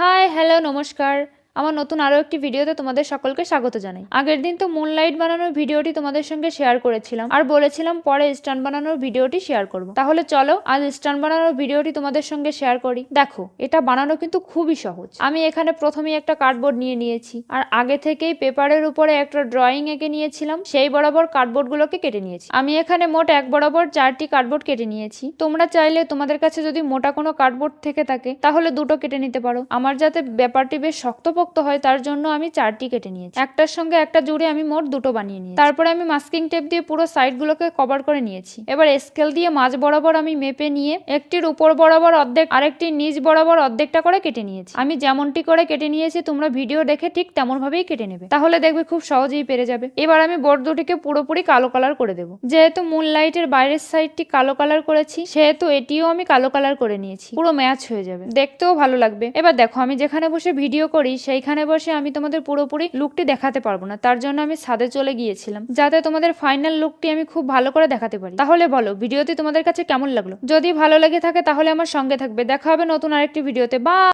High, hello, নমস্কার। আমার নতুন আরো একটি ভিডিওতে তোমাদের সকলকে স্বাগত জানাই। আগের দিন তো মুনলাইট বানানোর ভিডিওটি তোমাদের সঙ্গে শেয়ার করেছিলাম আর বলেছিলাম পরে স্টান বানানোর ভিডিওটি শেয়ার করব। তাহলে চলো আজ স্টান বানানোর ভিডিওটি তোমাদের সঙ্গে শেয়ার করি। দেখো, এটা বানানো কিন্তু খুবই সহজ। আমি এখানে প্রথমেই একটা কার্ডবোর্ড নিয়ে নিয়েছি আর আগে থেকেই পেপারের উপরে একটা ড্রয়িং এঁকে নিয়েছিলাম, সেই বরাবর কার্ডবোর্ড গুলোকে কেটে নিয়েছি। আমি এখানে মোট এক বরাবর 4টি কার্ডবোর্ড কেটে নিয়েছি। তোমরা চাইলে তোমাদের কাছে যদি মোটা কোনো কার্ডবোর্ড থেকে থাকে তাহলে দুটো কেটে নিতে পারো। আমার যাতে ব্যাপারটি বেশ শক্তপোক্ত হয় তার জন্য আমি 4টি কেটে নিয়েছি। একটার সঙ্গে একটা জুড়ে আমি মোট দুটো বানিয়ে নিয়েছি। তারপরে আমি মাস্কিং টেপ দিয়ে পুরো সাইড গুলোকে কভার করে নিয়েছি। এবার স্কেল দিয়ে মাঝ বরাবর আমি মেপে নিয়ে একটির উপর বরাবর অর্ধেক আরেকটি নিচ বরাবর অর্ধেকটা করে কেটে নিয়েছি। আমি যেমনটি করে কেটে নিয়েছি তোমরা ভিডিও দেখে ঠিক তেমন ভাবেই কেটে নেবে, তাহলে দেখবে খুব সহজেই পেরে যাবে। এবার আমি বোর্ড দুটিকে পুরোপুরি কালো কালার করে দেবো। যেহেতু মুনলাইটের বাইরের সাইডটি কালো কালার করেছি সেহেতু এটিও আমি কালো কালার করে নিয়েছি। পুরো ম্যাচ হয়ে যাবে, দেখতেও ভালো লাগবে। এবার দেখো, আমি যেখানে বসে ভিডিও করি সেইখানে বসে আমি তোমাদের পুরোপুরি লুকটি দেখাতে পারবো না, তার জন্য আমি ছাদে চলে গিয়েছিলাম যাতে তোমাদের ফাইনাল লুকটি আমি খুব ভালো করে দেখাতে পারি। তাহলে বলো, ভিডিওটি তোমাদের কাছে কেমন লাগলো? যদি ভালো লেগে থাকে তাহলে আমার সঙ্গে থাকবে। দেখা হবে নতুন আরেকটি ভিডিওতে। বাই।